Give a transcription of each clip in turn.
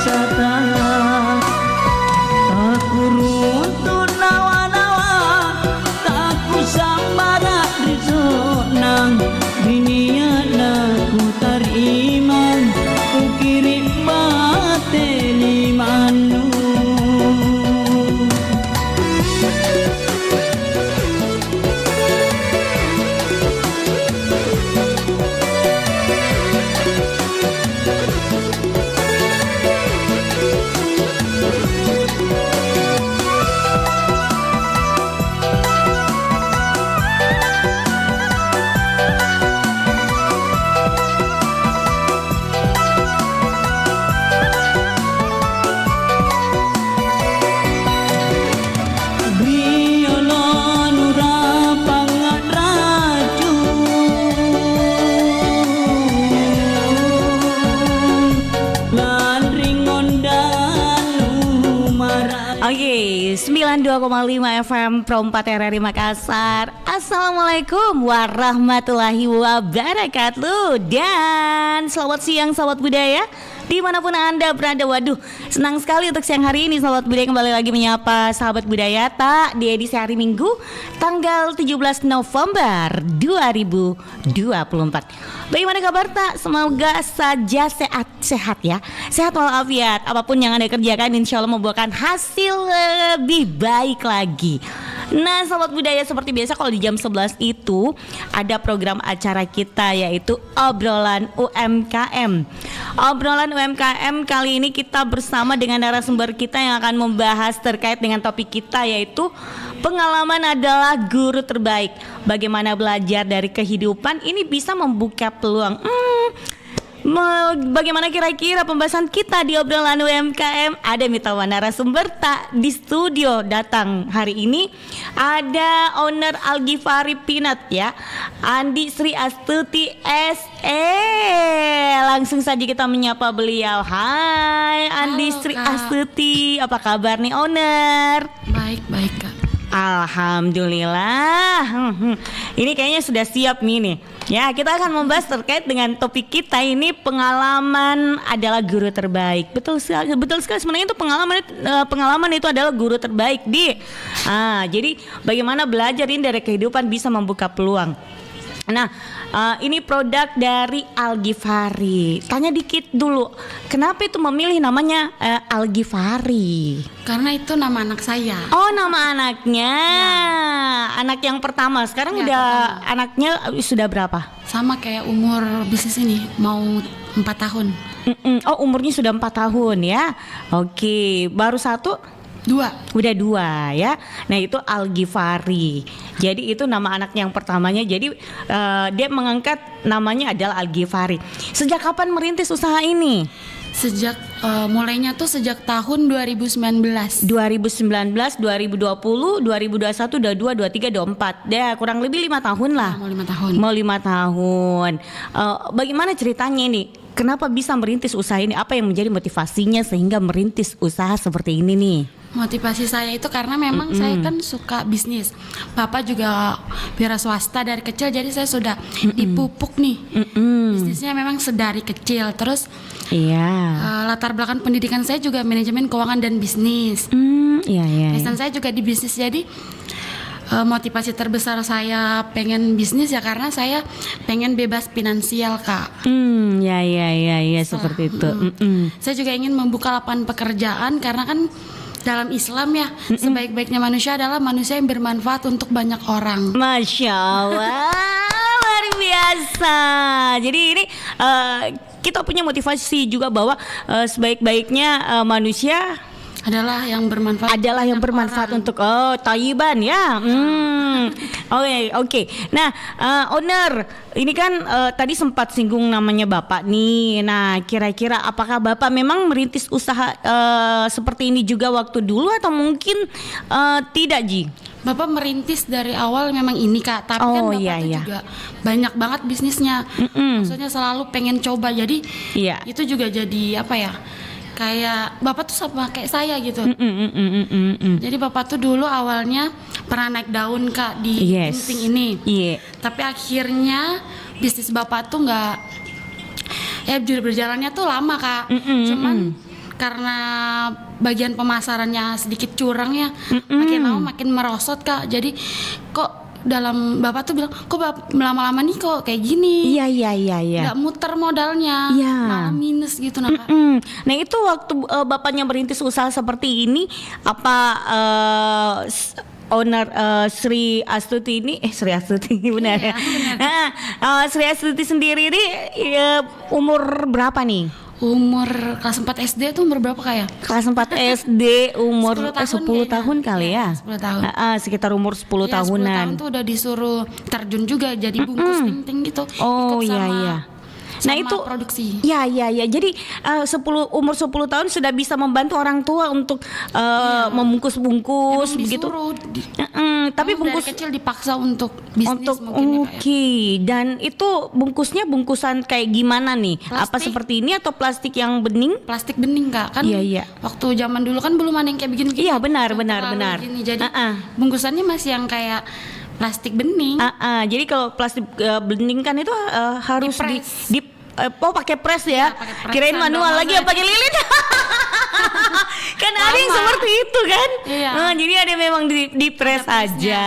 wisata aku runtun nawa-nawa aku sambara risonang biniana ku tariman ku kirim bateli manu Oke, 92,5 FM Pro 4 RRI Makassar. Assalamualaikum warahmatullahi wabarakatuh. Dan selamat siang sahabat budaya dimanapun Anda berada. Waduh, senang sekali untuk siang hari ini sahabat budaya kembali lagi menyapa sahabat budaya tak di edisi hari Minggu tanggal 17 November 2024. Bagaimana kabar tak? Semoga saja sehat ya. Sehat walafiat. Apapun yang Anda kerjakan insya Allah membuahkan hasil lebih baik lagi. Nah sahabat budaya, seperti biasa kalau di jam 11 itu ada program acara kita yaitu Obrolan UMKM. Obrolan UMKM kali ini kita bersama dengan narasumber kita yang akan membahas terkait dengan topik kita yaitu pengalaman adalah guru terbaik. Bagaimana belajar dari kehidupan ini bisa membuka peluang. Bagaimana kira-kira pembahasan kita di obrolan UMKM? Ada Mitawan narasumber tak di studio datang hari ini. Ada owner Al-Ghifari Peanut ya, Andi Sri Astuti SE. Langsung saja kita menyapa beliau. Hai Andi Halo, Sri Kak. Astuti, apa kabar nih owner? Baik Kak. Alhamdulillah. Ini kayaknya sudah siap nih. Ya, kita akan membahas terkait dengan topik kita ini, pengalaman adalah guru terbaik. Betul sekali sebenarnya itu pengalaman itu adalah guru terbaik jadi bagaimana belajar ini dari kehidupan bisa membuka peluang. Nah, ini produk dari Al-Ghifari. Tanya dikit dulu, kenapa itu memilih namanya Al-Ghifari? Karena itu nama anak saya. Oh, nama anaknya. Anak yang pertama. Sekarang Ya, udah pertama. anaknya sudah berapa? Sama kayak umur bisnis ini, mau 4 tahun. Oh, umurnya sudah 4 tahun ya. Oke, baru satu? 2. Udah 2 ya. Nah itu Al-Ghifari. Jadi itu nama anak yang pertamanya. Jadi dia mengangkat namanya adalah Al-Ghifari. Sejak kapan merintis usaha ini? Sejak mulainya tuh sejak tahun 2019. 2019, 2020, 2021, 22, 23, 24. Ya kurang lebih 5 tahun lah. Mau 5 tahun. Mau 5 tahun. Bagaimana ceritanya ini? Kenapa bisa merintis usaha ini? Apa yang menjadi motivasinya sehingga merintis usaha seperti ini nih? Motivasi saya itu karena memang saya kan suka bisnis. Bapak juga wira swasta dari kecil, jadi saya sudah dipupuk nih. Bisnisnya memang sedari kecil. Terus Iya. latar belakang pendidikan saya juga manajemen keuangan dan bisnis. Iya. Passion saya juga di bisnis, jadi motivasi terbesar saya pengen bisnis ya karena saya pengen bebas finansial Kak. Ya seperti itu. Saya juga ingin membuka lapangan pekerjaan karena kan dalam Islam ya sebaik-baiknya manusia adalah manusia yang bermanfaat untuk banyak orang. Masya Allah, luar biasa. Jadi ini kita punya motivasi juga bahwa sebaik-baiknya manusia Adalah yang bermanfaat. untuk Thaiban ya. Oke. Nah, owner, ini kan tadi sempat singgung namanya Bapak nih. Nah, kira-kira apakah Bapak memang merintis usaha seperti ini juga waktu dulu atau mungkin tidak, Ji? Bapak merintis dari awal memang ini Kak, tapi kan Bapak tuh juga banyak banget bisnisnya. Maksudnya selalu pengen coba. Jadi itu juga jadi apa ya? Kayak Bapak tuh sama kayak saya gitu. Jadi Bapak tuh dulu awalnya pernah naik daun Kak di gunting ini. Tapi akhirnya bisnis Bapak tuh nggak berjalannya tuh lama Kak. Cuman karena bagian pemasarannya sedikit curang ya, makin lama makin merosot Kak. Jadi kok dalam Bapak tuh bilang kok lama-lama nih kok kayak gini. Iya. Nggak muter modalnya, malah minus gitu nah Kak. Nah itu waktu Bapaknya merintis usaha seperti ini, apa owner Sri Astuti ini Sri Astuti benar ya? Nah, Sri Astuti sendiri ini umur berapa nih? Umur kelas 4 SD tuh umur berapa kayak? Kelas 4 SD umur 10 tahun kali ya? 10 tahun. Sekitar umur 10 tahunan. 10 tahun tuh udah disuruh terjun juga jadi bungkus ting-ting gitu. Oh ikut sama, iya. Nah sama itu produksi. Ya. Jadi umur 10 tahun sudah bisa membantu orang tua untuk membungkus-bungkus begitu. Tapi bungkus dari kecil dipaksa untuk bisnis Oke. Dan itu bungkusnya bungkusan kayak gimana nih? Plastik. Apa seperti ini atau plastik yang bening? Plastik bening Kak. Kan Iya. waktu zaman dulu kan belum ada yang kayak begini-begini. Iya benar. Gini. Jadi bungkusannya masih yang kayak plastik bening. Jadi kalau plastik bening kan itu harus pakai press ya. Pakai press. Kirain manual lagi ya pakai lilin. Kan ada yang seperti itu kan. Iya. Jadi ada memang di press aja.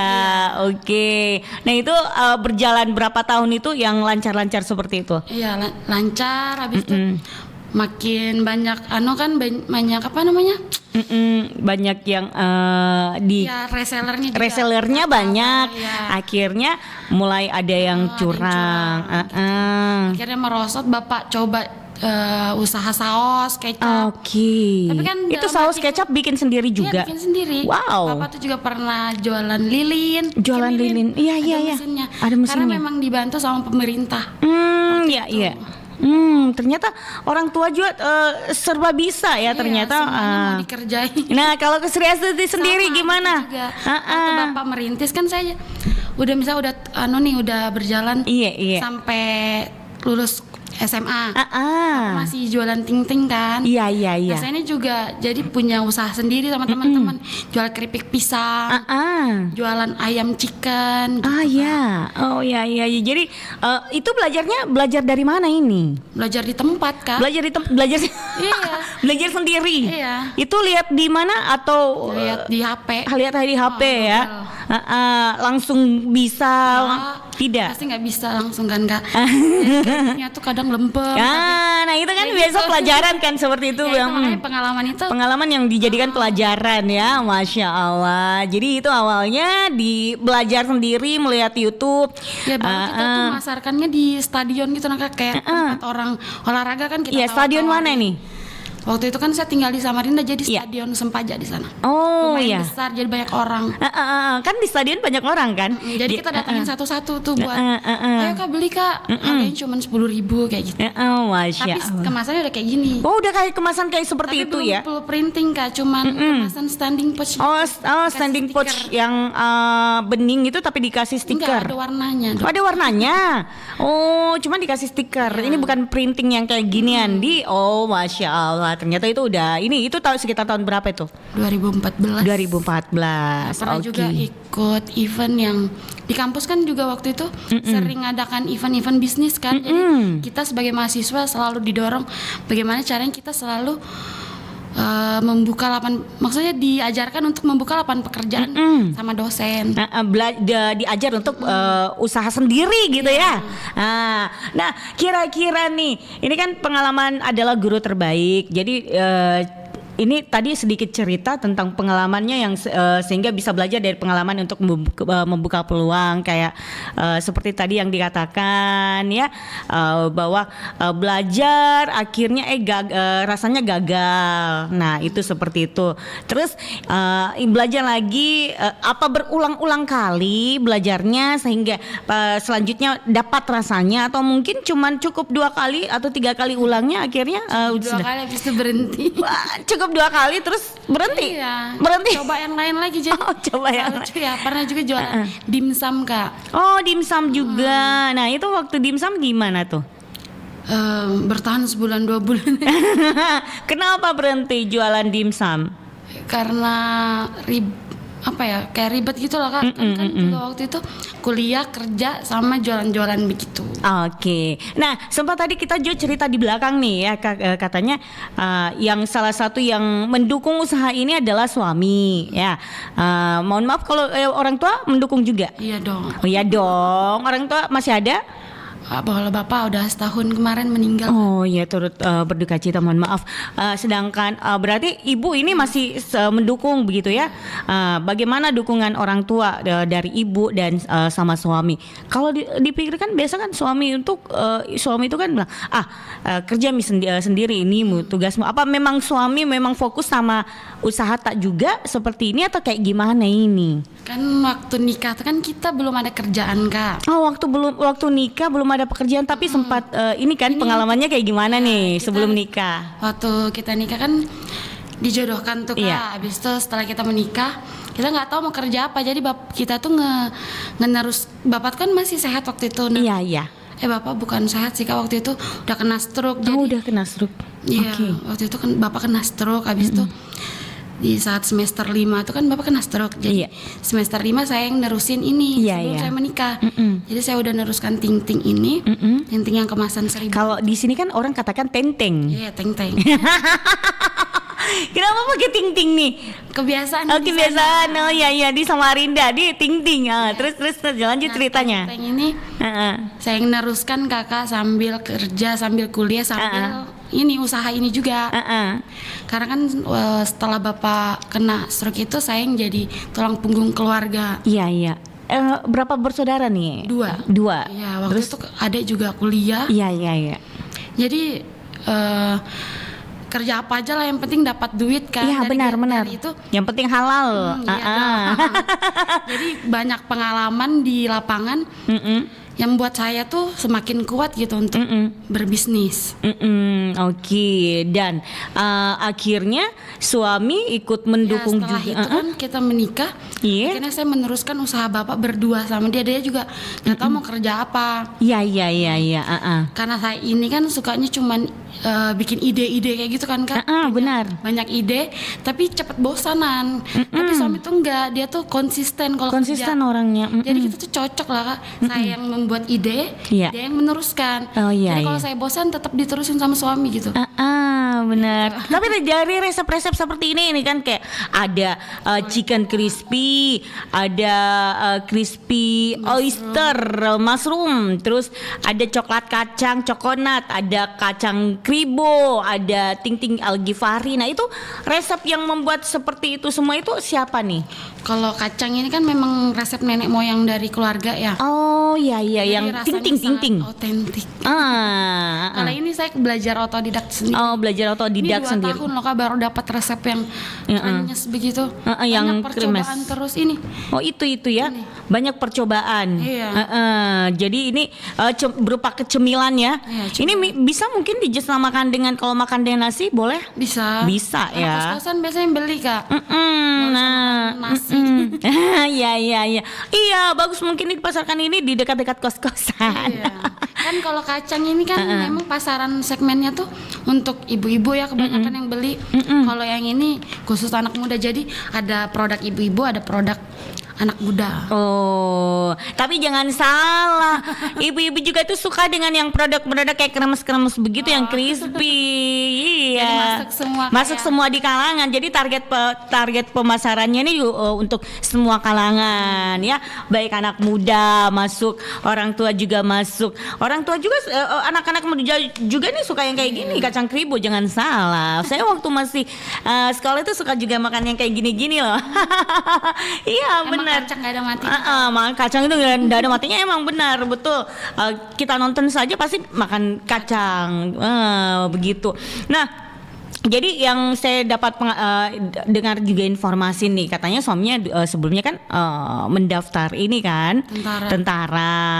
Oke. Nah itu berjalan berapa tahun itu yang lancar-lancar seperti itu? Iya lancar. Habis itu makin banyak banyak apa namanya? Banyak yang resellernya banyak. Akhirnya mulai ada yang curang. Akhirnya merosot. Bapak coba usaha saus kecap. Oke. Tapi kan itu saus kecap bikin sendiri juga. Iya, bikin sendiri. Wow. Bapak tuh juga pernah jualan lilin. Iya. Ada mesinnya. Karena memang dibantu sama pemerintah. Iya. Ternyata orang tua juga serba bisa ya ternyata. Semuanya mau dikerjain. Nah kalau ke Sri Astuti sendiri gimana? Waktu Bapak merintis kan saya udah berjalan sampai lulus SMA. Masih jualan ting-ting kan. Iya. Nah, saya ini juga jadi punya usaha sendiri sama teman-teman. Jual keripik pisang. Jualan ayam chicken. Oh iya. Jadi itu belajar dari mana ini? Belajar di tempat Kak. Belajar Iya. Belajar sendiri. Iya. Itu lihat di mana atau lihat di HP? Lihat di HP ya. Langsung bisa tidak? Pasti nggak bisa langsung kan Kak. Keripiknya tuh kadang lempem. Nah itu kan biasa pelajaran kan seperti itu. Ya, itu pengalaman yang dijadikan pelajaran ya. Masya Allah. Jadi itu awalnya belajar sendiri melihat YouTube. Ya baru kita tuh masarkannya di stadion gitu Kak, kayak tempat orang olahraga kan kita. Iya, stadion mana nih? Waktu itu kan saya tinggal di Samarinda, jadi stadion Sempaja di sana. Lumayan besar, jadi banyak orang. Kan di stadion banyak orang kan. Jadi kita datangin satu-satu tuh buat ayo Kak beli Kak, harganya cuma 10.000 kayak gitu. Masya Tapi Allah. kemasannya udah kayak gini. Udah kayak kemasan kayak seperti Tapi itu belum ya. perlu printing Kak, cuman kemasan standing pouch. Standing pouch yang bening itu tapi dikasih stiker. Enggak, ada warnanya. Ada warnanya. Cuma dikasih stiker. Ini bukan printing yang kayak ginian Masya Allah. Ternyata itu itu sekitar tahun berapa itu? 2014. Pernah juga ikut event yang di kampus kan juga waktu itu sering adakan event-event bisnis kan. Jadi kita sebagai mahasiswa selalu didorong bagaimana caranya kita selalu membuka maksudnya diajarkan untuk membuka lapangan pekerjaan sama dosen. Diajar untuk usaha sendiri gitu ya. Nah, kira-kira nih, ini kan pengalaman adalah guru terbaik. Jadi ini tadi sedikit cerita tentang pengalamannya yang sehingga bisa belajar dari pengalaman untuk membuka peluang kayak seperti tadi yang dikatakan ya, bahwa belajar akhirnya rasanya gagal. Nah itu seperti itu. Terus belajar lagi apa berulang-ulang kali belajarnya sehingga selanjutnya dapat rasanya, atau mungkin cuman cukup 2 kali atau 3 kali ulangnya akhirnya 2 kali habis itu berhenti. Cukup 2 kali terus berhenti. Iya. Berhenti. Coba yang lain lagi jadi. Coba yang lain. Ya, pernah juga jualan dimsum Kak. Dimsum juga. Nah, itu waktu dimsum gimana tuh? Bertahan sebulan 2 bulan. Kenapa berhenti jualan dimsum? Karena apa ya, kayak ribet gitu lah Kak. Kan juga waktu itu kuliah, kerja, sama jualan-jualan begitu. Oke. Nah, sempat tadi kita juga cerita di belakang nih ya, katanya yang salah satu yang mendukung usaha ini adalah suami ya. Mohon maaf kalau orang tua mendukung juga. Iya dong. Oh iya dong. Orang tua masih ada? Kalau bapak udah setahun kemarin meninggal. Oh ya, turut berduka cita, mohon maaf. Sedangkan berarti ibu ini masih mendukung begitu ya. Bagaimana dukungan orang tua dari ibu dan sama suami? Kalau dipikirkan biasa kan suami itu kan bilang kerja sendiri, ini tugasmu. Apa memang suami memang fokus sama usaha tak juga seperti ini atau kayak gimana ini? Kan waktu nikah kan kita belum ada kerjaan Kak. Oh, waktu nikah belum ada pekerjaan, tapi sempat ini pengalamannya kayak gimana nih sebelum nikah? Waktu kita nikah kan dijodohkan tuh Kak. Iya. Habis itu setelah kita menikah, kita nggak tahu mau kerja apa. Jadi kita tuh ngenerus. Bapak kan masih sehat waktu itu. Iya. Bapak bukan sehat sih Kak, waktu itu udah kena stroke. Oh, udah kena stroke. Iya, Okay. waktu itu kan Bapak kena stroke. Habis itu di saat semester 5 itu kan Bapak kena stroke. Jadi semester 5 saya yang nerusin ini sebelum saya menikah. Jadi saya udah neruskan ting-ting ini. Ting-ting yang kemasan 1000. Kalau di sini kan orang katakan tenteng. Iya, ting-ting. Kenapa pakai ting-ting nih? Kebiasaan. Oh, kebiasaan. Oh iya di Samarinda di ting-ting. Terus lanjut ceritanya. Ting-ting ini saya yang neruskan Kakak sambil kerja, sambil kuliah, sambil ini usaha ini juga. Karena kan setelah Bapak kena stroke itu saya yang jadi tulang punggung keluarga. Iya. Berapa bersaudara nih? Dua. Iya, waktu itu adik juga kuliah. Iya. Jadi kerja apa aja lah, yang penting dapat duit kan. Iya, benar. Itu yang penting halal. Jadi banyak pengalaman di lapangan yang membuat saya tuh semakin kuat gitu untuk berbisnis. Oke. Dan akhirnya suami ikut mendukung setelah juga. itu kan kita menikah. Akhirnya saya meneruskan usaha Bapak berdua sama dia. Dia juga nggak tahu mau kerja apa. Iya. Karena saya ini kan sukanya cuman bikin ide-ide kayak gitu kan Kak. Benar. Banyak ide tapi cepet bosanan. Tapi suami tuh enggak, dia tuh konsisten kalau Konsisten kerja. orangnya. Jadi kita tuh cocok lah Kak. Saya yang membuat ide, dia yang meneruskan. Jadi kalau saya bosan tetap diterusin sama suami gitu. Benar. Tapi dari resep-resep seperti ini kan kayak ada chicken crispy, ada crispy oyster, mushroom, terus ada coklat kacang cokonat, ada kacang kribo, ada ting-ting algifari. Nah, itu resep yang membuat seperti itu semua itu siapa nih? Kalau kacang ini kan memang resep nenek moyang dari keluarga ya. Oh iya yang ting-ting. Otentik. Kalau ini saya belajar otodidak sendiri. Oh, belajar otodidak sendiri. Ini 2 tahun loh Kak baru dapat resep yang kremes begitu. Yang percobaan kremes. Terus ini. Oh, itu ya. Ini. Banyak percobaan. Iya. Jadi ini berupa kecemilan ya. Iya, ini bisa mungkin dijesamakan dengan kalau makan dengan nasi boleh? Bisa ya. Kos-kosan biasanya beli Kak. Nasi. Iya, bagus mungkin dipasarkan ini di dekat-dekat kos-kosan. Iya. Kan kalau kacang ini kan memang pasaran segmennya tuh untuk ibu-ibu ya kebanyakan yang beli. Kalau yang ini khusus anak muda, jadi ada produk ibu-ibu, ada produk anak muda. Oh, tapi jangan salah. Ibu-ibu juga tuh suka dengan yang produk-produk kayak kremes-kremes begitu yang crispy. Iya. Jadi masuk semua di kalangan. Jadi target pemasarannya ini untuk semua kalangan ya. Baik anak muda masuk, orang tua juga masuk. Orang tua juga anak-anak muda juga nih suka yang kayak gini, kacang kribo, jangan salah. Saya waktu masih sekolah itu suka juga makan yang kayak gini-gini loh. Iya, benar. Kacang gak ada matinya. Kacang itu gak ada matinya, emang benar, betul. Kita nonton saja pasti makan kacang, begitu. Nah, jadi yang saya dapat dengar juga informasi nih, katanya suaminya sebelumnya kan mendaftar ini kan tentara.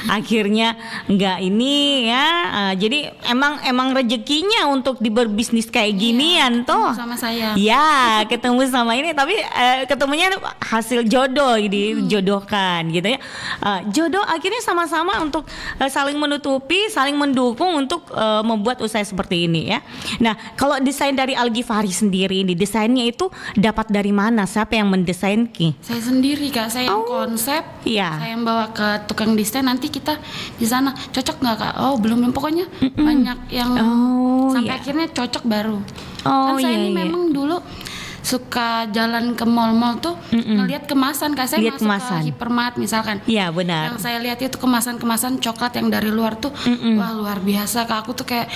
Akhirnya nggak ini ya. Jadi emang rezekinya untuk berbisnis kayak ginian toh. Sama saya. Ya, ketemu sama ini, tapi ketemunya hasil jodoh, dijodohkan gitu ya. Jodoh akhirnya sama-sama untuk saling menutupi, saling mendukung untuk membuat usaha seperti ini ya. Nah, kalau desain dari Al-Ghifari sendiri ini, desainnya itu dapat dari mana? Siapa yang mendesain Ki? Saya sendiri Kak, saya yang konsep, saya yang bawa ke tukang desain, nanti kita di sana cocok nggak Kak? Oh belum, pokoknya banyak yang sampai akhirnya cocok baru. Kan saya ini memang dulu suka jalan ke mall-mall tuh ngelihat kemasan Kak, saya masuk ke Hypermart misalkan. Iya benar. Yang saya lihat itu kemasan-kemasan coklat yang dari luar tuh, wah luar biasa Kak. Aku tuh kayak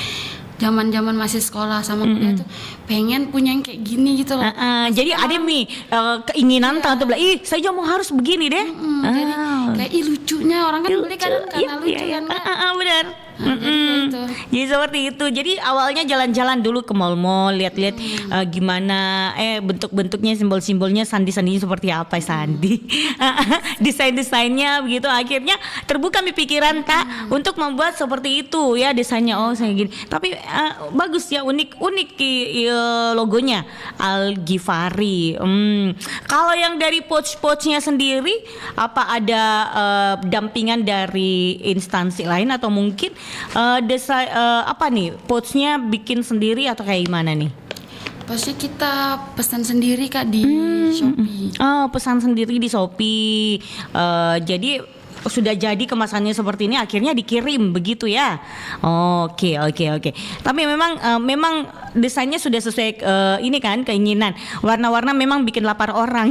zaman-zaman masih sekolah sama kuliah tuh pengen punya yang kayak gini gitu loh. Jadi ada nih keinginan tuh bilang, ih saya juga mau harus begini deh. Jadi kayak lucunya orang kan beli kan karena lucu kan. Benar. Jadi seperti itu. Jadi awalnya jalan-jalan dulu ke mall-mall, lihat-lihat gimana bentuk-bentuknya, simbol-simbolnya, sandi-sandinya seperti apa sandi. Desain-desainnya begitu. Akhirnya terbuka pikiran Kak untuk membuat seperti itu ya desainnya. Oh saya gini. Tapi bagus ya, unik logonya Al-Ghifari. Kalau yang dari pouch-pouchnya sendiri, apa ada dampingan dari instansi lain atau mungkin desain apa nih, pouchnya bikin sendiri atau kayak gimana nih? Pasti kita pesan sendiri Kak di Shopee. Oh, pesan sendiri di Shopee. Jadi sudah jadi kemasannya seperti ini, akhirnya dikirim begitu ya. Oke. Tapi memang desainnya sudah sesuai ini kan, keinginan. Warna-warna memang bikin lapar orang.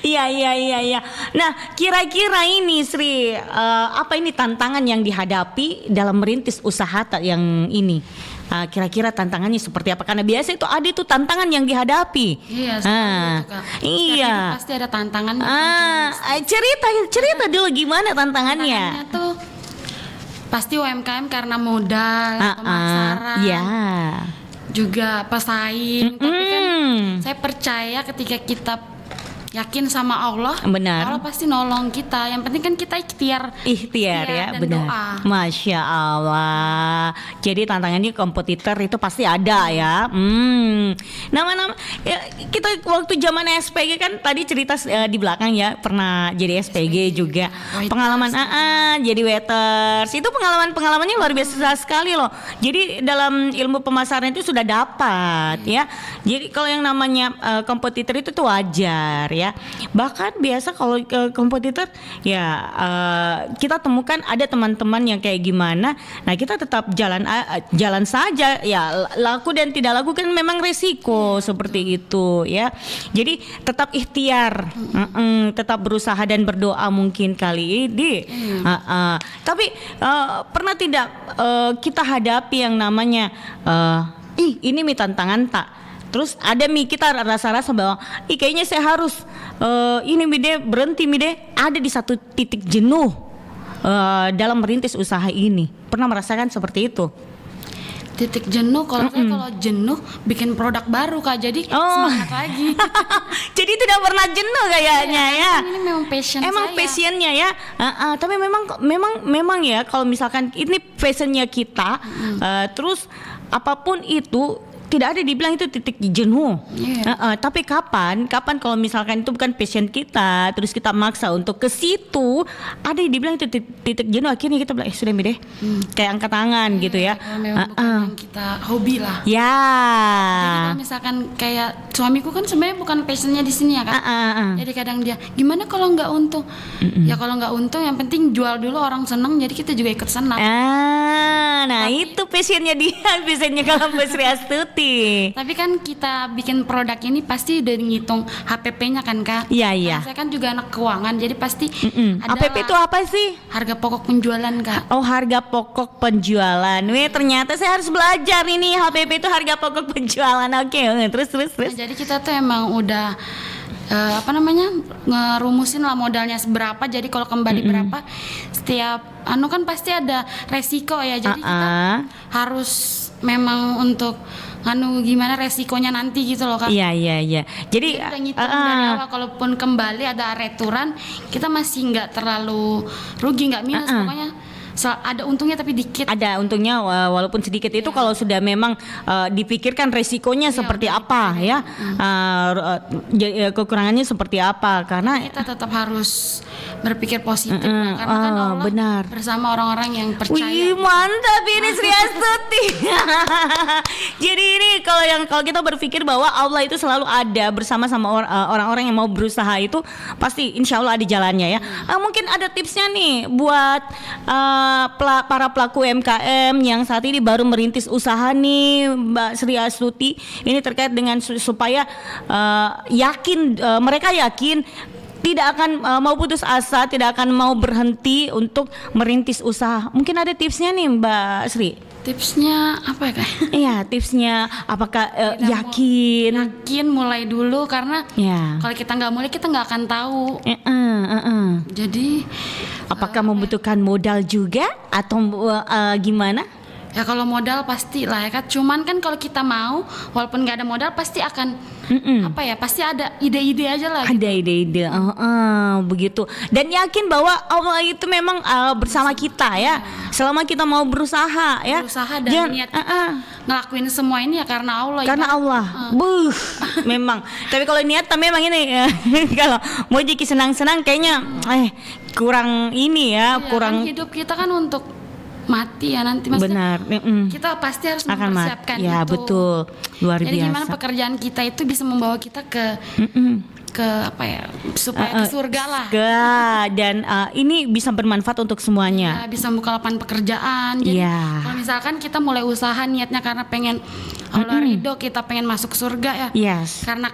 Iya. Nah, kira-kira ini Sri, apa ini tantangan yang dihadapi dalam merintis usaha yang ini? Kira-kira tantangannya seperti apa? Karena biasa itu ada itu tantangan yang dihadapi. Iya, itu Kak. Iya. Pasti ada tantangan. Cerita dulu gimana tantangannya? Tantangannya tuh pasti UMKM karena modal, pemasaran. Iya. Juga pesaing. Tapi kan saya percaya ketika kita yakin sama Allah, benar. Allah pasti nolong kita. Yang penting kan kita ikhtiar ya, dan benar. doa. Masya Allah. Jadi tantangannya kompetitor itu pasti ada ya. Nama-nama ya, kita waktu zaman SPG kan tadi cerita di belakang ya, pernah jadi SPG juga. Pengalaman jadi waiters. Itu pengalamannya luar biasa sekali loh. Jadi dalam ilmu pemasaran itu sudah dapat ya. Jadi kalau yang namanya kompetitor itu tuh wajar ya. Bahkan biasa kalau ke kompetitor ya kita temukan ada teman-teman yang kayak gimana. Nah kita tetap jalan saja ya, laku dan tidak laku kan memang resiko seperti itu ya. Jadi tetap ikhtiar, tetap berusaha dan berdoa mungkin kali ini. Tapi pernah tidak kita hadapi yang namanya ini tantangan tak. Terus ada kita rasa-rasa bahwa kayaknya saya harus ini berhenti ada di satu titik jenuh dalam merintis usaha ini. Pernah merasakan seperti itu? Titik jenuh, kalau saya kalau jenuh bikin produk baru Kak, jadi semangat lagi. Jadi tidak pernah jenuh kayaknya ya. Ini memang passion passionnya ya. Tapi memang ya kalau misalkan ini passionnya kita, terus apapun itu tidak ada dibilang itu titik jenuh. Tapi kapan kalau misalkan itu bukan passion kita, terus kita maksa untuk ke situ, ada yang dibilang itu titik jenuh, akhirnya kita bilang sudah deh, kayak angkat tangan gitu ya. Memang bukan yang kita hobi lah. Ya. Jadi kalau misalkan kayak suamiku kan sebenarnya bukan passionnya di sini ya Kak. Jadi kadang dia gimana kalau nggak untung? Ya kalau nggak untung yang penting jual dulu, orang seneng, jadi kita juga ikut senang. Nah itu passionnya dia, passionnya kalau Mbak Sri Astuti. Tapi kan kita bikin produk ini pasti udah ngitung HPP-nya kan Kak. Iya. Saya kan juga anak keuangan, jadi pasti ada HPP itu apa sih? Harga pokok penjualan Kak. Oh, harga pokok penjualan. Ternyata saya harus belajar ini, HPP itu harga pokok penjualan. Oke, terus. Nah, jadi kita tuh emang udah ngerumusin lah modalnya seberapa, jadi kalau kembali berapa setiap kan pasti ada resiko ya, jadi kita harus memang untuk gimana resikonya nanti gitu loh Kak. Iya. Jadi kita ngitung dari awal, kalaupun kembali ada returan, kita masih nggak terlalu rugi, nggak minus, pokoknya ada untungnya tapi dikit. Ada untungnya walaupun sedikit. Itu kalau sudah memang dipikirkan resikonya seperti apa ya, kekurangannya seperti apa, karena kita tetap harus berpikir positif karena kan Allah benar. bersama orang-orang yang percaya. Wih, mantap ini Sri Astuti. Jadi ini kalau kita berpikir bahwa Allah itu selalu ada bersama orang-orang yang mau berusaha, itu pasti insya Allah ada jalannya ya. Mungkin ada tipsnya nih buat para pelaku UMKM yang saat ini baru merintis usaha nih, Mbak Sri Astuti. Ini terkait dengan supaya mereka yakin tidak akan mau putus asa, tidak akan mau berhenti untuk merintis usaha. Mungkin ada tipsnya nih Mbak Sri. Tipsnya apa ya Kak? Iya, tipsnya apakah yakin mulai dulu, karena kalau kita nggak mulai kita nggak akan tahu. Jadi apakah membutuhkan modal juga atau gimana? Ya kalau modal pasti lah ya kan. Cuman kan kalau kita mau, walaupun nggak ada modal pasti akan pasti ada ide-ide aja lah. Ada ide-ide, begitu. Dan yakin bahwa Allah itu memang bersama kita ya. Selama kita mau berusaha ya. Berusaha dan niat kita ngelakuin semua ini ya karena Allah. Karena Allah. Memang. Tapi kalau niat memang ini kalau mau jadi senang-senang kayaknya kurang ini ya, kurang. Kan hidup kita kan untuk mati ya nanti, maksudnya. Benar. Kita pasti harus mempersiapkan itu. Ya betul, luar biasa. Jadi gimana pekerjaan kita itu bisa membawa kita ke supaya ke surga lah. Dan ini bisa bermanfaat untuk semuanya. Ya, bisa membuka lapangan pekerjaan. Jadi kalau misalkan kita mulai usaha niatnya karena pengen Allah ridho, kita pengen masuk surga ya. Karena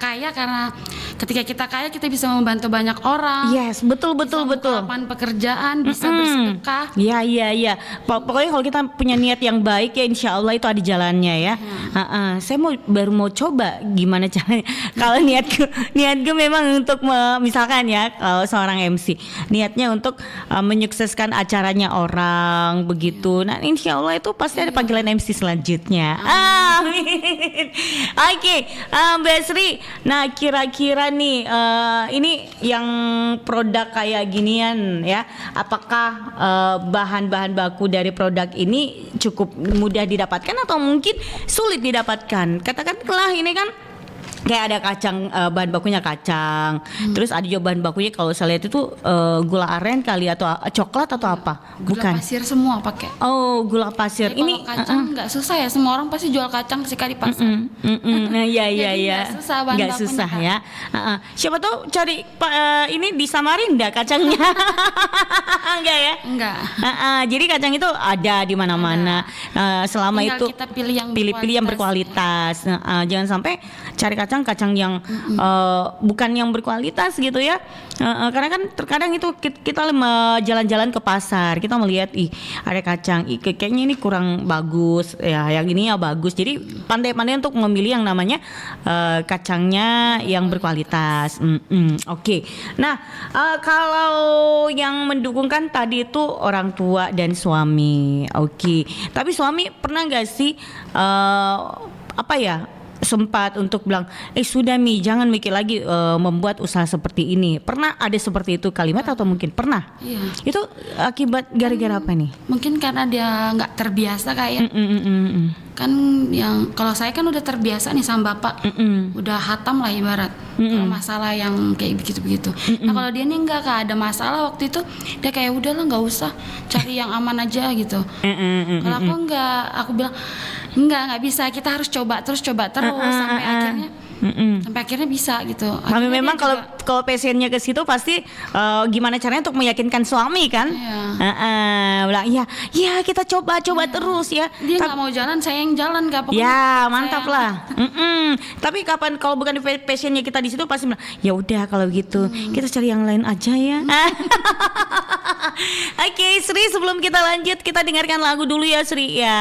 ketika kita kaya kita bisa membantu banyak orang. Betul. Lapangan pekerjaan, bisa bersedekah. Iya. Pokoknya kalau kita punya niat yang baik ya insya Allah itu ada jalannya ya. Saya baru mau coba gimana caranya. Kalau niatku memang untuk misalkan ya, kalau seorang MC niatnya untuk menyukseskan acaranya orang begitu. Nah insya Allah itu pasti ada panggilan MC selanjutnya. Amin. Oke, Mbak Sri. Nah kira-kira nih ini yang produk kayak ginian ya, apakah bahan-bahan baku dari produk ini cukup mudah didapatkan atau mungkin sulit didapatkan? Katakanlah ini kan kayak ada kacang, bahan bakunya kacang, terus ada juga bahan bakunya kalau saya lihat itu gula aren kali atau coklat atau apa? Gula pasir semua pakai. Oh, gula pasir. Jadi ini kalau kacang nggak susah ya, semua orang pasti jual kacang sih di pasar. Iya. Nggak susah ya. Siapa tahu cari ini di Samarinda kacangnya. Enggak ya? Enggak. Jadi kacang itu ada di mana-mana. Selama tinggal itu kita pilih yang berkualitas. Jangan sampai cari kacang yang bukan yang berkualitas gitu ya. Karena kan terkadang itu kita jalan-jalan ke pasar, kita melihat ada kacang, kayaknya ini kurang bagus ya, yang ini ya bagus. Jadi pandai-pandai untuk memilih yang namanya kacangnya yang berkualitas. Oke. Nah kalau yang mendukungkan tadi itu orang tua dan suami. Oke. Tapi suami pernah nggak sih sempat untuk bilang sudah Mi, jangan mikir lagi membuat usaha seperti ini. Pernah ada seperti itu kalimat atau mungkin pernah? Iya. Itu akibat gara-gara apa nih? Mungkin karena dia nggak terbiasa kayak. Kan yang kalau saya kan udah terbiasa nih sama bapak, udah hatam lah ibarat. Kalau masalah yang kayak begitu-begitu. Nah kalau dia nih nggak ada masalah waktu itu, dia kayak udahlah nggak usah, cari yang aman aja gitu. Kalau aku nggak, aku bilang nggak bisa, kita harus coba terus sampai akhirnya bisa gitu. Tapi memang kalau passionnya ke situ pasti gimana caranya untuk meyakinkan suami kan? Bilang ya kita coba terus ya. Dia nggak mau jalan, saya yang jalan nggak pokoknya. Ya mantap lah. Tapi kapan kalau bukan passionnya kita di situ pasti bilang ya udah kalau gitu kita cari yang lain aja ya. Oke, Sri, sebelum kita lanjut kita dengarkan lagu dulu ya Sri ya.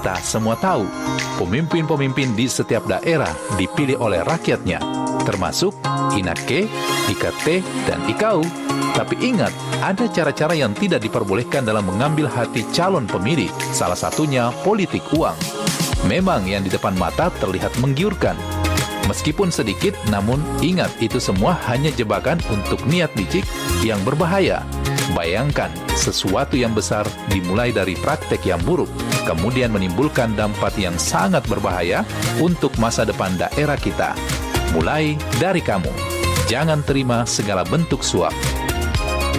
kita semua tahu, pemimpin-pemimpin di setiap daerah dipilih oleh rakyatnya, termasuk Inake, IKT, dan IKAU. Tapi ingat, ada cara-cara yang tidak diperbolehkan dalam mengambil hati calon pemilih, salah satunya politik uang. Memang yang di depan mata terlihat menggiurkan. Meskipun sedikit, namun ingat itu semua hanya jebakan untuk niat licik yang berbahaya. Bayangkan, sesuatu yang besar dimulai dari praktek yang buruk, kemudian menimbulkan dampak yang sangat berbahaya untuk masa depan daerah kita. Mulai dari kamu. Jangan terima segala bentuk suap.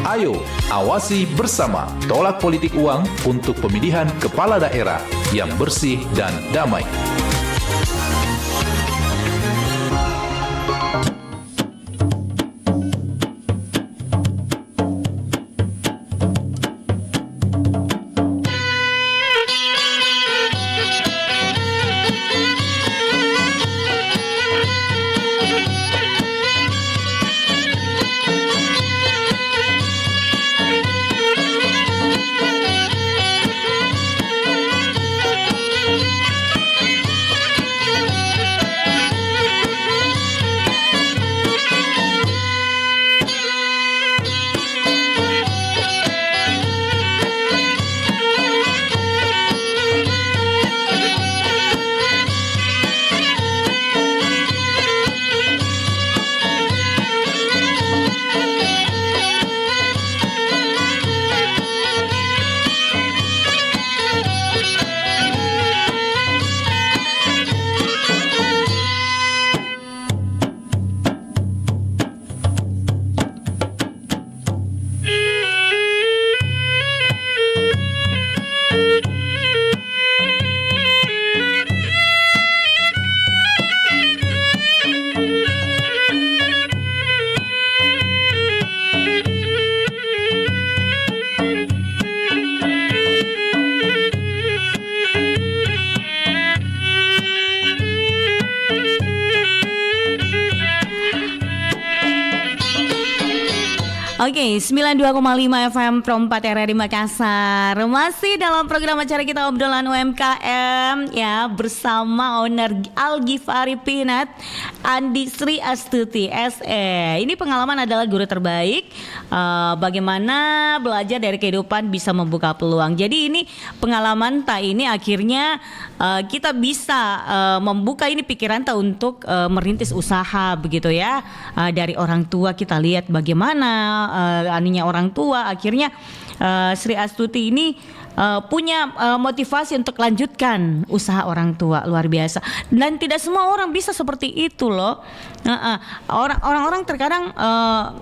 Ayo, awasi bersama. Tolak politik uang untuk pemilihan kepala daerah yang bersih dan damai. Oke, 92,5 FM Pro 4 RRI Makassar. Masih dalam program acara kita obrolan UMKM ya, bersama owner Al-Ghifari Peanut, Andi Sri Astuti SE. Ini pengalaman adalah guru terbaik, bagaimana belajar dari kehidupan bisa membuka peluang. Jadi ini pengalaman tak ini akhirnya kita bisa membuka ini pikiran tak untuk merintis usaha begitu ya. Dari orang tua kita lihat bagaimana aninya orang tua, akhirnya Sri Astuti ini punya motivasi untuk lanjutkan usaha orang tua. Luar biasa. Dan tidak semua orang bisa seperti itu loh. Orang-orang terkadang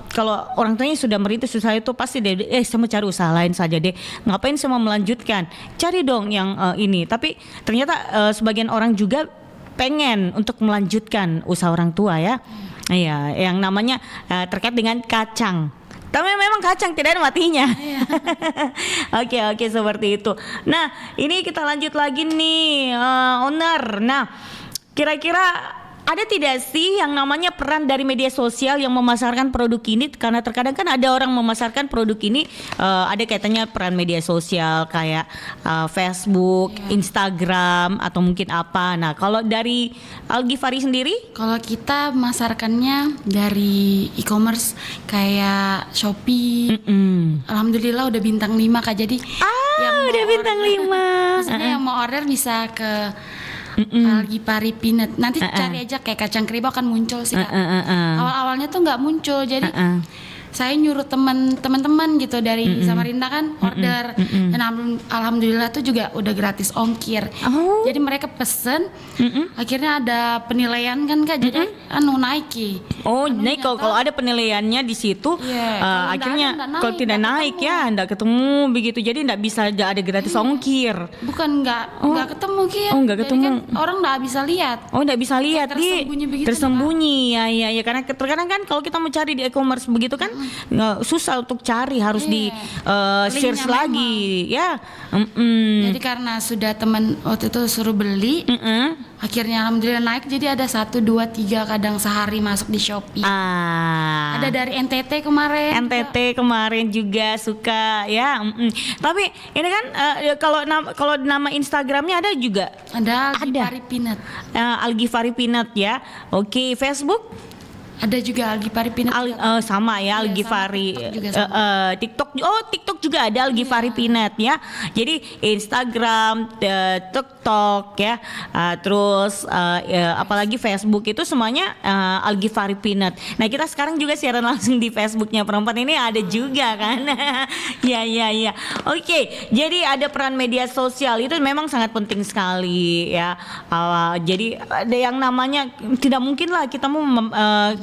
kalau orang tuanya sudah merintis usaha itu pasti saya mau cari usaha lain saja deh, ngapain saya mau melanjutkan, cari dong yang ini. Tapi ternyata sebagian orang juga pengen untuk melanjutkan usaha orang tua ya. Iya, yang namanya terkait dengan kacang. Tapi memang kacang tidak ada matinya. Oke, seperti itu. Nah, ini kita lanjut lagi nih, owner. Nah, kira-kira ada tidak sih yang namanya peran dari media sosial yang memasarkan produk ini? Karena terkadang kan ada orang memasarkan produk ini, ada kaitannya peran media sosial kayak Facebook, Instagram, atau mungkin apa. Nah, kalau dari Al-Ghifari sendiri? Kalau kita memasarkannya dari e-commerce kayak Shopee. Alhamdulillah udah bintang 5 Kak. Jadi yang udah bintang 5. Maksudnya yang mau order bisa ke Al-Ghifari Peanut. Nanti cari aja kayak kacang keribau akan muncul sih Kak. Awal-awalnya tuh nggak muncul. Jadi saya nyuruh teman-teman gitu dari Samarinda kan order. Dan alhamdulillah tuh juga udah gratis ongkir. Jadi mereka pesen, akhirnya ada penilaian kan Kak. Jadi naiki. Naik kalau ada penilaiannya di situ, akhirnya kalau tidak naik ya nggak ketemu begitu. Jadi nggak bisa ada gratis ongkir. Bukan nggak ketemu Ki. Nggak ketemu. Kan orang nggak bisa lihat. Nggak bisa lihat. Tersembunyi begitu. Tersembunyi ya. Karena terkadang kan kalau kita mau cari di e-commerce begitu kan, susah untuk cari, harus di search Linknya lagi ya. Jadi karena sudah teman waktu itu suruh beli, akhirnya alhamdulillah naik. Jadi ada 1, 2, 3 kadang sehari masuk di Shopee. Ada dari NTT kemarin. NTT kemarin juga suka ya. Tapi ini kan kalau nama Instagramnya ada juga. Ada Algifari Peanut. Algifari Peanut ya. Oke, Facebook? Ada juga Algifari Peanut. Sama ya, Iya, Algifari. sama, TikTok juga sama. TikTok juga ada Algifari Peanut ya. Jadi Instagram, TikTok ya, terus apalagi Facebook itu semuanya Algifari Peanut. Nah, kita sekarang juga siaran langsung di Facebooknya Perempuan ini ada juga kan. Ya. Oke, jadi ada peran media sosial itu memang sangat penting sekali ya. Jadi ada yang namanya tidak mungkin lah kita mau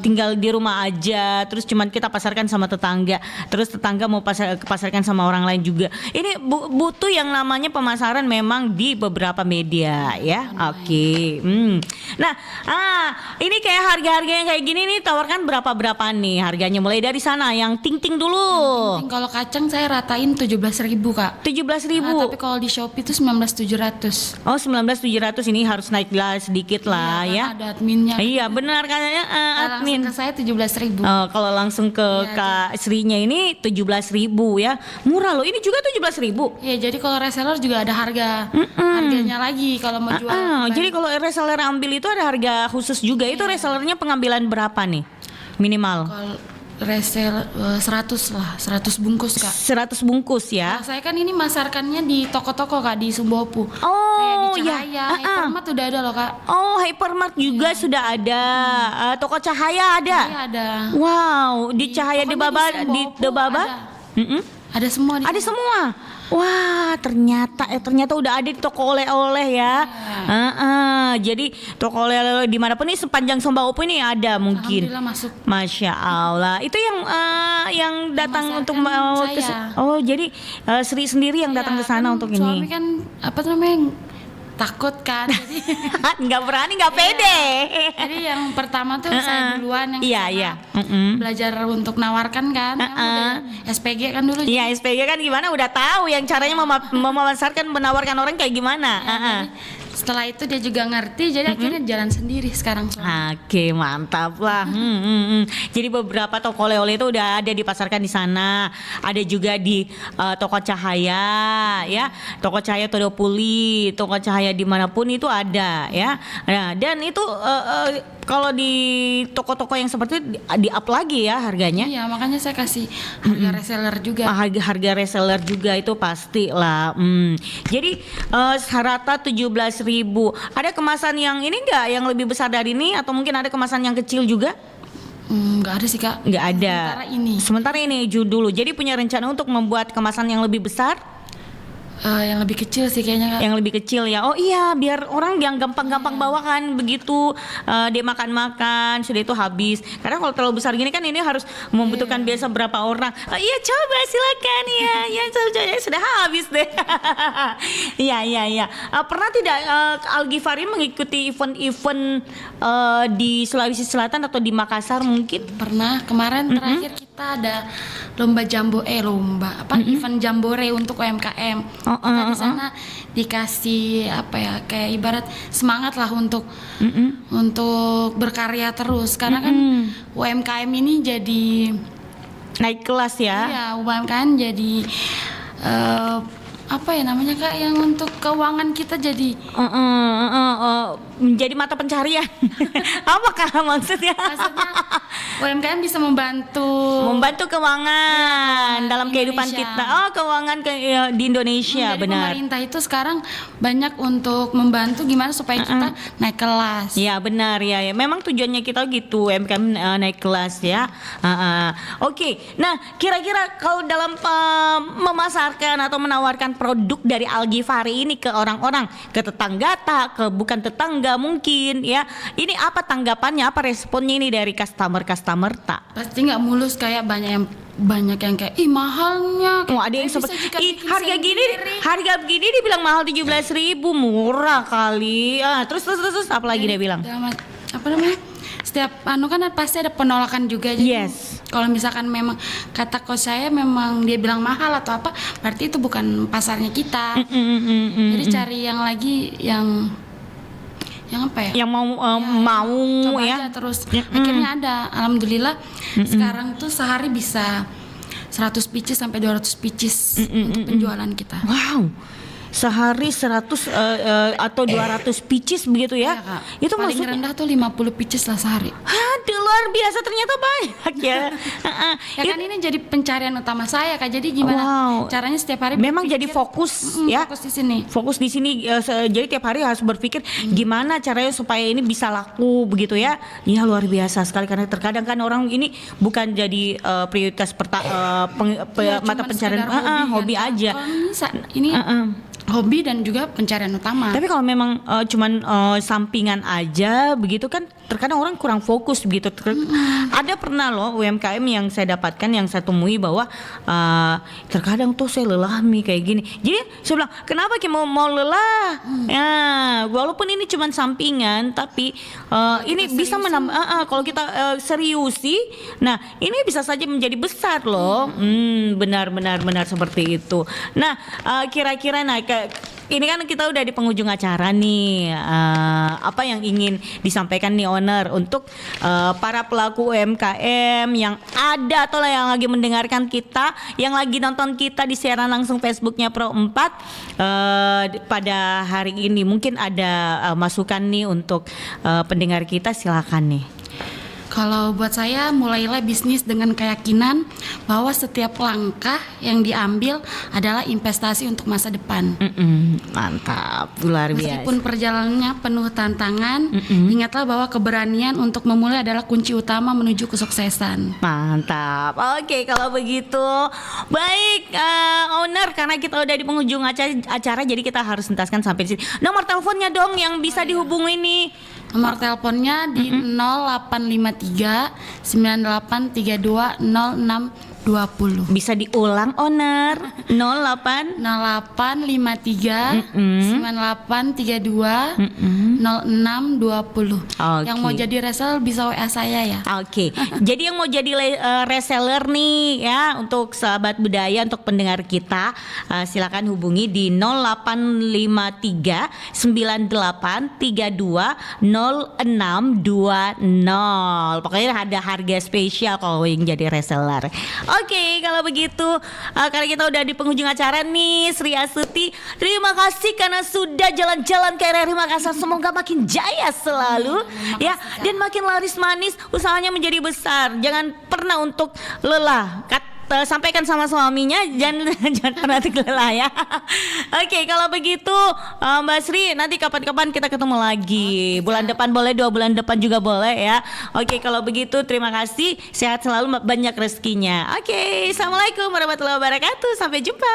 tinggal di rumah aja terus cuman kita pasarkan sama tetangga, terus tetangga mau pasarkan sama orang lain juga. Ini butuh yang namanya pemasaran memang di beberapa media ya. Oke. Nah, ini kayak harga-harga yang kayak gini nih tawarkan berapa nih harganya, mulai dari sana yang ting-ting dulu. Kalau kacang saya ratain 17.000 Kak. 17.000. Tapi kalau di Shopee itu 19.700. Oh, 19.700 ini harus naik lah sedikit lah ya. Ada adminnya. Iya, benar katanya admin. Ke saya 17.000. Kalau langsung ke Kak Srinya ini 17.000 ya. Murah loh. Ini juga 17.000. Iya, jadi kalau reseller juga ada harganya lagi kalau mau jual. Jadi kalau reseller ambil itu ada harga khusus juga. Itu resellernya pengambilan berapa nih? Minimal. Kalau reseller 100 lah, 100 bungkus Kak. 100 bungkus ya. Nah, saya kan ini masarkannya di toko-toko Kak, di Sumbopu. Oh, kayak di Cahaya, Hypermart udah ada loh Kak. Oh, Hypermart juga sudah ada. Toko Cahaya ada. Iya ada. Wow, di Cahaya di Debaba. Ada semua di Ada sana. semua. Wah, ternyata udah ada di toko oleh-oleh ya. Jadi toko oleh-oleh dimanapun nih sepanjang Sumbawa ini ada mungkin. Alhamdulillah masuk. Masya Allah. Itu yang datang Memasarkan untuk saya. oh jadi Sri sendiri yang datang ke sana kan untuk suami ini. kan takut kan, jadi Nggak berani, nggak pede. jadi yang pertama tuh saya duluan yang Iya. belajar untuk nawarkan kan. Yang udah SPG kan dulu. Iya, SPG kan gimana udah tahu yang caranya memasarkan, menawarkan orang kayak gimana. Jadi setelah itu dia juga ngerti, jadi akhirnya jalan sendiri sekarang. Oke, mantap lah. Jadi beberapa toko oleh-oleh itu udah ada dipasarkan di sana. Ada juga di toko Cahaya, ya, toko Cahaya Todopuli, toko Cahaya dimanapun itu ada, ya. Nah, dan itu kalau di toko-toko yang seperti itu di up lagi ya harganya. Iya, makanya saya kasih harga reseller juga. Harga reseller juga itu pasti lah. Jadi rata 17.000. Ada kemasan yang ini enggak yang lebih besar dari ini atau mungkin ada kemasan yang kecil juga? Enggak ada sih Kak. Enggak ada. Sementara ini dulu. Jadi punya rencana untuk membuat kemasan yang lebih besar? Yang lebih kecil sih kayaknya Kak. Yang lebih kecil ya. Oh iya, biar orang yang gampang-gampang bawa kan begitu dia makan-makan sudah itu habis. Karena kalau terlalu besar gini kan ini harus membutuhkan biasa berapa orang. Iya, coba silakan ya. Ya sudah habis deh. Iya. Pernah tidak Algifari mengikuti event-event di Sulawesi Selatan atau di Makassar mungkin? Pernah. Kemarin terakhir kita ada event jambore untuk UMKM. Kita di sana dikasih kayak ibarat semangat lah untuk berkarya terus, karena kan UMKM ini jadi naik kelas ya. Iya, UMKM jadi Kak, yang untuk keuangan kita jadi menjadi mata pencarian. Apakah maksudnya? Maksudnya UMKM bisa membantu keuangan dalam kehidupan Indonesia. kita. Oh, keuangan di Indonesia, Jadi benar. pemerintah itu sekarang banyak untuk membantu gimana supaya kita naik kelas. Ya, benar ya. Memang tujuannya kita gitu, UMKM naik kelas ya. Oke. Nah, kira-kira kalau dalam memasarkan atau menawarkan produk dari Algifari ini ke orang-orang, ke tetangga ke bukan tetangga mungkin ya. Ini apa tanggapannya, apa responnya ini dari customer tak? Pasti nggak mulus, kayak banyak yang kayak mahalnya. Ada yang seperti harga begini dibilang mahal 17.000, murah kali. Terus apa lagi dia bilang? apa namanya? Setiap kan pasti ada penolakan juga. Jadi kalau misalkan memang kata coach saya memang dia bilang mahal atau apa, berarti itu bukan pasarnya kita. Jadi cari yang lagi yang apa ya? Yang mau coba ya. Aja terus. Akhirnya ada. Alhamdulillah sekarang tuh sehari bisa 100 pieces sampai 200 pieces untuk penjualan kita. Wow. Sehari 100 atau 200 pieces begitu ya? Iya, Kak. Itu paling maksudnya rendah tuh 50 pieces lah sehari. Aduh, luar biasa, ternyata banyak ya. Ya kan ini jadi pencarian utama saya Kak. Jadi gimana caranya setiap hari memang jadi fokus ya. Fokus di sini. Fokus di sini, jadi tiap hari harus berpikir gimana caranya supaya ini bisa laku begitu ya. Ya luar biasa sekali, karena terkadang kan orang ini bukan jadi prioritas mata pencarian hobi kan. aja. Kalau ini hobi dan juga pencarian utama. Tapi kalau memang cuman sampingan aja begitu kan, terkadang orang kurang fokus begitu. Ada pernah loh UMKM yang saya dapatkan, yang saya temui bahwa terkadang tuh saya lelah nih kayak gini. Jadi saya bilang, kenapa kamu mau lelah? Ya, walaupun ini cuman sampingan, tapi ini bisa menambah. Kalau kita seriusi, nah ini bisa saja menjadi besar loh. Benar seperti itu. Nah, kira-kira ini kan kita udah di penghujung acara nih. Apa yang ingin disampaikan nih owner untuk para pelaku UMKM yang ada atau yang lagi mendengarkan kita, yang lagi nonton kita di siaran langsung Facebooknya Pro 4 pada hari ini, mungkin ada masukan nih untuk pendengar kita, silakan nih. Kalau buat saya, mulailah bisnis dengan keyakinan bahwa setiap langkah yang diambil adalah investasi untuk masa depan. Mantap, luar biasa. Meskipun perjalanannya penuh tantangan, ingatlah bahwa keberanian untuk memulai adalah kunci utama menuju kesuksesan. Mantap. Oke, kalau begitu, baik owner, karena kita udah di penghujung acara, jadi kita harus tuntaskan sampai di sini. Nomor teleponnya dong yang bisa dihubungi nih. Nomor teleponnya di 0853 9832 0620. Bisa diulang owner. 0853 9832 0620. Yang mau jadi reseller bisa WA saya ya. Oke. Jadi yang mau jadi reseller nih ya, untuk sahabat budaya, untuk pendengar kita, silakan hubungi di 0853 9832 0620. Pokoknya ada harga spesial kalau yang jadi reseller. Oke, kalau begitu karena kita udah di penghujung acara nih, Sri Astuti, terima kasih karena sudah jalan-jalan ke RRI Makassar. Semoga makin jaya selalu ya, dan makin laris manis, usahanya menjadi besar. Jangan pernah untuk lelah. Sampaikan sama suaminya, jangan pernah lelah ya. Oke, kalau begitu Mbak Sri, nanti kapan-kapan kita ketemu lagi. Bulan depan boleh, 2 bulan depan juga boleh ya. Oke, kalau begitu terima kasih, sehat selalu, banyak rezekinya. Oke, assalamualaikum warahmatullahi wabarakatuh, sampai jumpa.